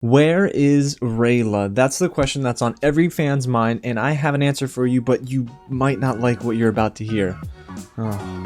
Where is Rayla? That's the question that's on every fan's mind, and I have an answer for you, but you might not like what you're about to hear. Oh.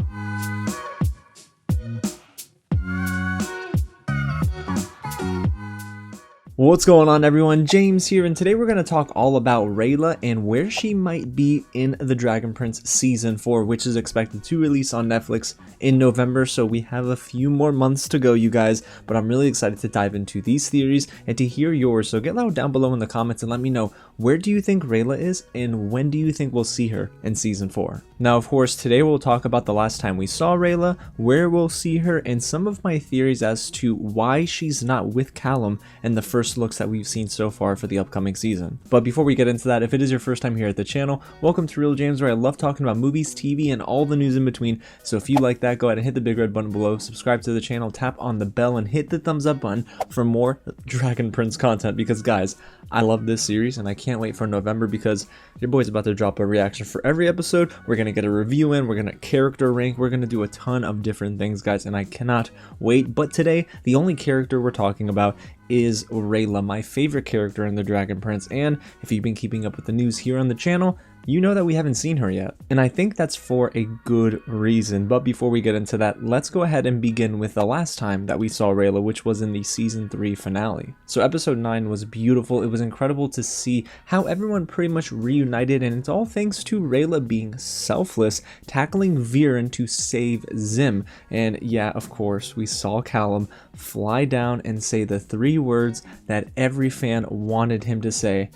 What's going on, everyone? James here, and today we're going to talk all about Rayla and where she might be in The Dragon Prince Season 4, which is expected to release on Netflix in November, so we have a few more months to go, you guys, but I'm really excited to dive into these theories and to hear yours, so get down below in the comments and let me know, where do you think Rayla is, and when do you think we'll see her in Season 4? Now, of course, today we'll talk about the last time we saw Rayla, where we'll see her, and some of my theories as to why she's not with Callum in the first looks that we've seen so far for the upcoming season. But before we get into that, if it is your first time here at the channel, welcome to Real James, where I love talking about movies, TV, and all the news in between. So if you like that, go ahead and hit the big red button below, subscribe to the channel, tap on the bell, and hit the thumbs up button for more Dragon Prince content, because guys, I love this series and I can't wait for November because your boy's about to drop a reaction for every episode. We're gonna get a review in, we're gonna character rank, we're gonna do a ton of different things, guys, and I cannot wait. But today, the only character we're talking about is Rayla, my favorite character in The Dragon Prince, and if you've been keeping up with the news here on the channel, you know that we haven't seen her yet, and I think that's for a good reason. But before we get into that, let's go ahead and begin with the last time that we saw Rayla, which was in the Season 3 finale. So episode 9 was beautiful. It was incredible to see how everyone pretty much reunited, and it's all thanks to Rayla being selfless, tackling Viren to save Zim. And yeah, of course, we saw Callum fly down and say the 3 words that every fan wanted him to say: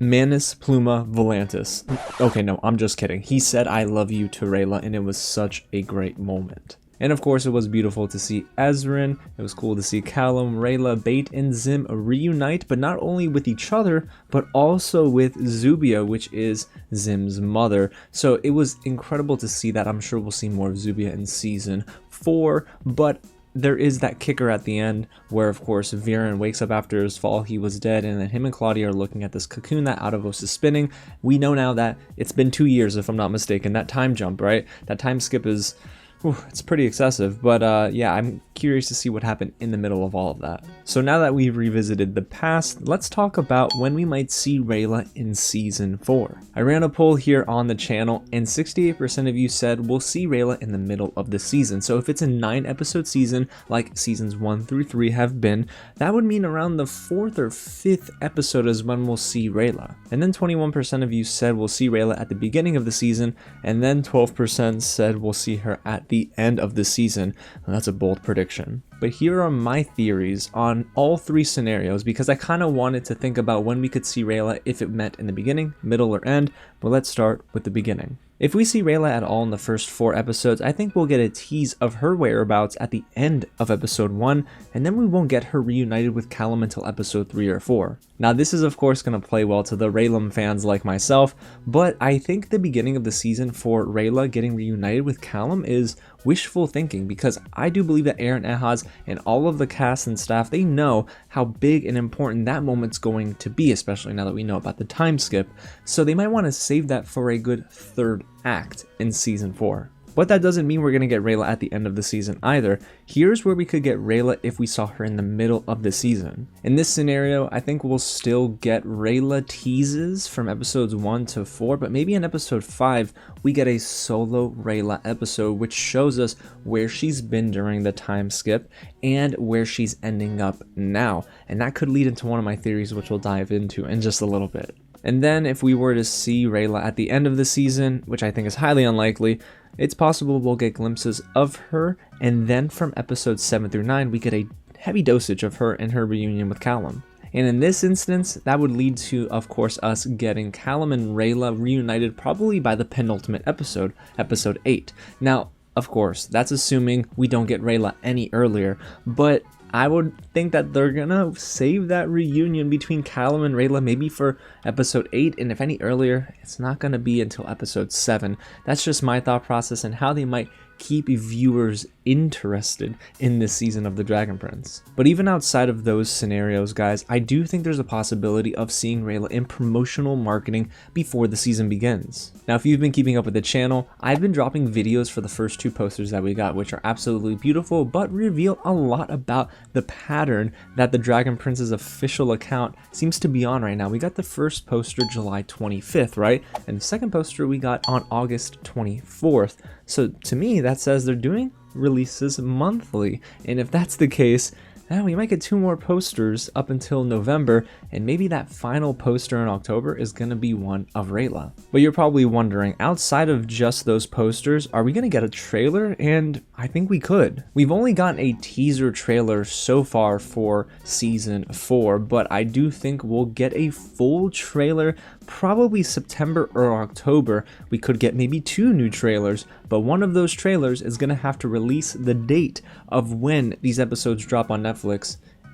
Manus Pluma Volantis. Okay, no, I'm just kidding. He said I love you to Rayla, and it was such a great moment. And of course, it was beautiful to see Ezrin. It was cool to see Callum, Rayla, Bait, and Zim reunite, but not only with each other, but also with Zubia, which is Zim's mother. So it was incredible to see that. I'm sure we'll see more of Zubia in Season 4, but there is that kicker at the end where, of course, Viren wakes up after his fall. He was dead, and then him and Claudia are looking at this cocoon that Adavos is spinning. We know now that it's been 2 years, if I'm not mistaken. That time jump, right? That time skip is... it's pretty excessive, but yeah, I'm curious to see what happened in the middle of all of that. So now that we've revisited the past, let's talk about when we might see Rayla in Season 4. I ran a poll here on the channel, and 68% of you said we'll see Rayla in the middle of the season. So if it's a 9-episode season, like Seasons 1 through 3 have been, that would mean around the 4th or 5th episode is when we'll see Rayla. And then 21% of you said we'll see Rayla at the beginning of the season, and then 12% said we'll see her at the end of the season. And that's a bold prediction. But here are my theories on all 3 scenarios, because I kind of wanted to think about when we could see Rayla, if it meant in the beginning, middle, or end. But let's start with the beginning. If we see Rayla at all in the first 4 episodes, I think we'll get a tease of her whereabouts at the end of episode 1, and then we won't get her reunited with Callum until episode 3 or 4. Now, this is of course going to play well to the Rayla fans like myself, but I think the beginning of the season for Rayla getting reunited with Callum is wishful thinking, because I do believe that Aaron Ehaz and all of the cast and staff, they know how big and important that moment's going to be, especially now that we know about the time skip, so they might want to save that for a good 3rd act in Season 4. But that doesn't mean we're going to get Rayla at the end of the season either. Here's where we could get Rayla if we saw her in the middle of the season. In this scenario, I think we'll still get Rayla teases from episodes 1 to 4, but maybe in episode 5, we get a solo Rayla episode, which shows us where she's been during the time skip and where she's ending up now. And that could lead into one of my theories, which we'll dive into in just a little bit. And then if we were to see Rayla at the end of the season, which I think is highly unlikely, it's possible we'll get glimpses of her, and then from episodes 7 through 9, we get a heavy dosage of her and her reunion with Callum. And in this instance, that would lead to, of course, us getting Callum and Rayla reunited probably by the penultimate episode, episode 8. Now, of course, that's assuming we don't get Rayla any earlier, but I would think that they're gonna save that reunion between Callum and Rayla maybe for episode 8, and if any earlier, it's not gonna be until episode 7. That's just my thought process and how they might keep viewers interested in this season of The Dragon Prince. But even outside of those scenarios, guys, I do think there's a possibility of seeing Rayla in promotional marketing before the season begins. Now, if you've been keeping up with the channel, I've been dropping videos for the first 2 posters that we got, which are absolutely beautiful, but reveal a lot about the pattern that the Dragon Prince's official account seems to be on right now. We got the first poster July 25th, right? And the second poster we got on August 24th. So to me, that says they're doing releases monthly. And if that's the case, we might get 2 more posters up until November, and maybe that final poster in October is going to be one of Rayla. But you're probably wondering, outside of just those posters, are we going to get a trailer? And I think we could. We've only gotten a teaser trailer so far for season 4, but I do think we'll get a full trailer probably September or October. We could get maybe 2 new trailers, but one of those trailers is going to have to release the date of when these episodes drop on Netflix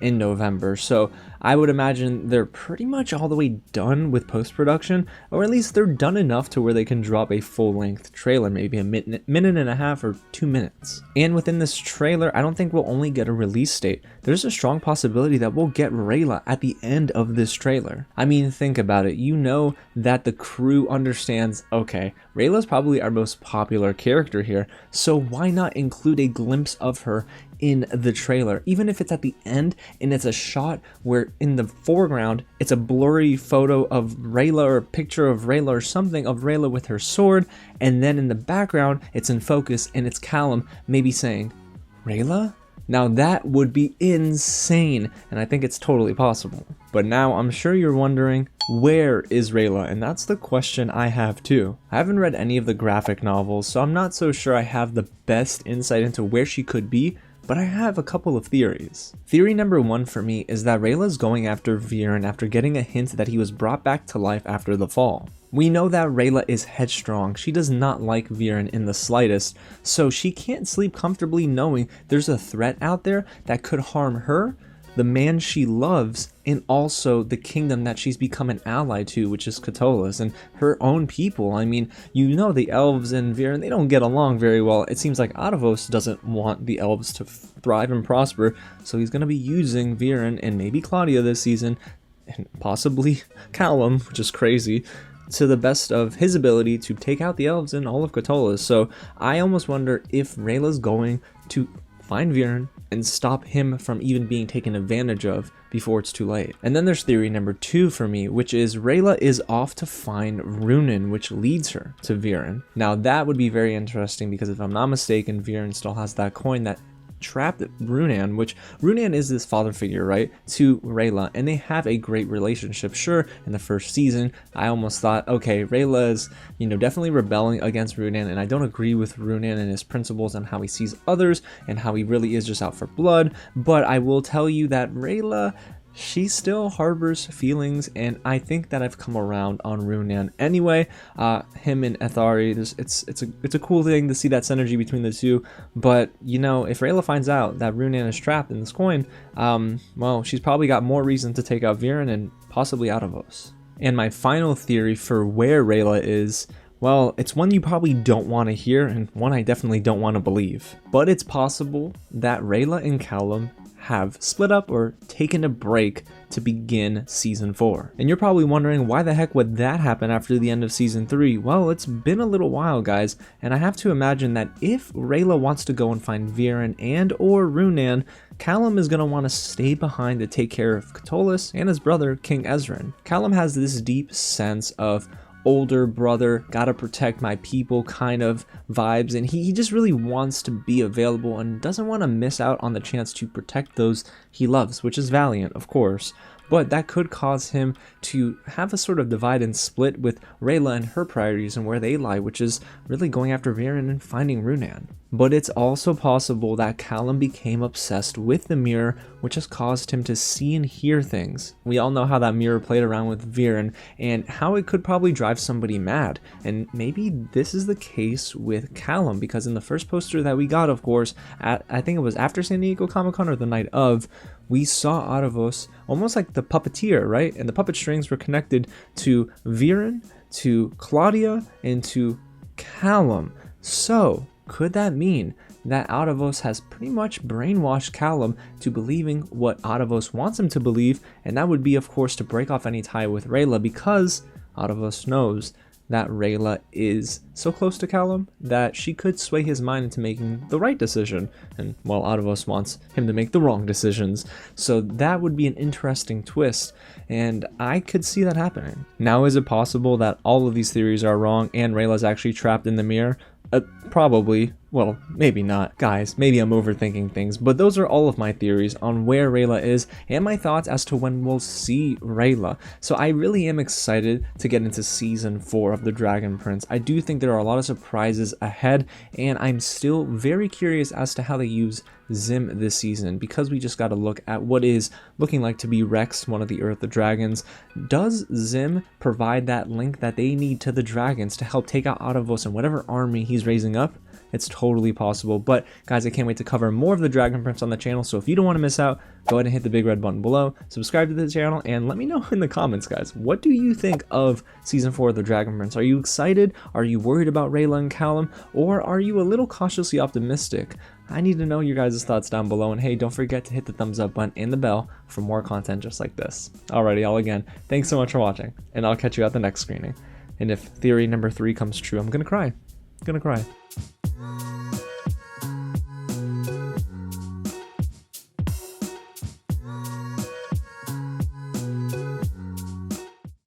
in November. So I would imagine they're pretty much all the way done with post-production, or at least they're done enough to where they can drop a full-length trailer, maybe a minute and a half or 2 minutes. And within this trailer, I don't think we'll only get a release date. There's a strong possibility that we'll get Rayla at the end of this trailer. I mean, think about it. You know that the crew understands, okay, Rayla's probably our most popular character here, so why not include a glimpse of her in the trailer, even if it's at the end and it's a shot where in the foreground it's a blurry photo of Rayla or a picture of Rayla or something of Rayla with her sword, and then in the background it's in focus and it's Callum maybe saying, "Rayla?" Now that would be insane, and I think it's totally possible. But now I'm sure you're wondering, where is Rayla? And that's the question I have too. I haven't read any of the graphic novels, so I'm not so sure I have the best insight into where she could be, but I have a couple of theories. Theory number 1 for me is that Rayla's going after Viren after getting a hint that he was brought back to life after the fall. We know that Rayla is headstrong. She does not like Viren in the slightest, so she can't sleep comfortably knowing there's a threat out there that could harm her, the man she loves, and also the kingdom that she's become an ally to, which is Catullus, and her own people. I mean, you know the elves and Viren, they don't get along very well. It seems like Adavos doesn't want the elves to thrive and prosper, so he's going to be using Viren and maybe Claudia this season, and possibly Callum, which is crazy, to the best of his ability to take out the elves and all of Catullus. So I almost wonder if Rayla's going to find Viren and stop him from even being taken advantage of before it's too late. And then there's theory number 2 for me, which is Rayla is off to find Runan, which leads her to Viren. Now that would be very interesting, because if I'm not mistaken, Viren still has that coin that trapped Runan, which Runan is this father figure, right, to Rayla, and they have a great relationship. Sure, in the first season, I almost thought, okay, Rayla is, definitely rebelling against Runan, and I don't agree with Runan and his principles and how he sees others and how he really is just out for blood, but I will tell you that Rayla, she still harbors feelings, and I think that I've come around on Runan. Anyway, him and Ethari, it's a cool thing to see that synergy between the two, but if Rayla finds out that Runan is trapped in this coin, well, she's probably got more reason to take out Viren and possibly Adavos. And my final theory for where Rayla is, well, it's one you probably don't want to hear, and one I definitely don't want to believe, but it's possible that Rayla and Callum have split up or taken a break to begin season 4. And you're probably wondering, why the heck would that happen after the end of season 3? Well, it's been a little while, guys, and I have to imagine that if Rayla wants to go and find Viren and or Runan, Callum is going to want to stay behind to take care of Catullus and his brother, King Ezran. Callum has this deep sense of older brother, gotta protect my people kind of vibes, and he just really wants to be available and doesn't want to miss out on the chance to protect those he loves, which is Valiant, of course. But that could cause him to have a sort of divide and split with Rayla and her priorities and where they lie, which is really going after Viren and finding Runan. But it's also possible that Callum became obsessed with the mirror, which has caused him to see and hear things. We all know how that mirror played around with Viren and how it could probably drive somebody mad. And maybe this is the case with Callum, because in the first poster that we got, of course, I think it was after San Diego Comic-Con or the night of, we saw Adavos almost like the puppeteer, right? And the puppet strings were connected to Viren, to Claudia, and to Callum. So could that mean that Adavos has pretty much brainwashed Callum to believing what Adavos wants him to believe? And that would be, of course, to break off any tie with Rayla, because Adavos knows that Rayla is so close to Callum that she could sway his mind into making the right decision, and well, Adavos wants him to make the wrong decisions. So that would be an interesting twist, and I could see that happening. Now, is it possible that all of these theories are wrong and Rayla's actually trapped in the mirror? Probably. Well, maybe not. Guys, maybe I'm overthinking things, but those are all of my theories on where Rayla is and my thoughts as to when we'll see Rayla. So I really am excited to get into season 4 of The Dragon Prince. I do think there are a lot of surprises ahead, and I'm still very curious as to how they use Zim this season, because we just got to look at what is looking like to be Rex, one of the Earth Dragons. Does Zim provide that link that they need to the dragons to help take out Adavos and whatever army he's raising up? It's totally possible. But guys, I can't wait to cover more of The Dragon Prince on the channel, so if you don't want to miss out, go ahead and hit the big red button below, subscribe to the channel, and let me know in the comments, guys, what do you think of season 4 of The Dragon Prince? Are you excited? Are you worried about Rayla and Callum? Or are you a little cautiously optimistic? I need to know your guys' thoughts down below, and hey, don't forget to hit the thumbs up button and the bell for more content just like this. Alrighty, y'all, again, thanks so much for watching, and I'll catch you at the next screening. And if theory number 3 comes true, I'm gonna cry. I'm gonna cry.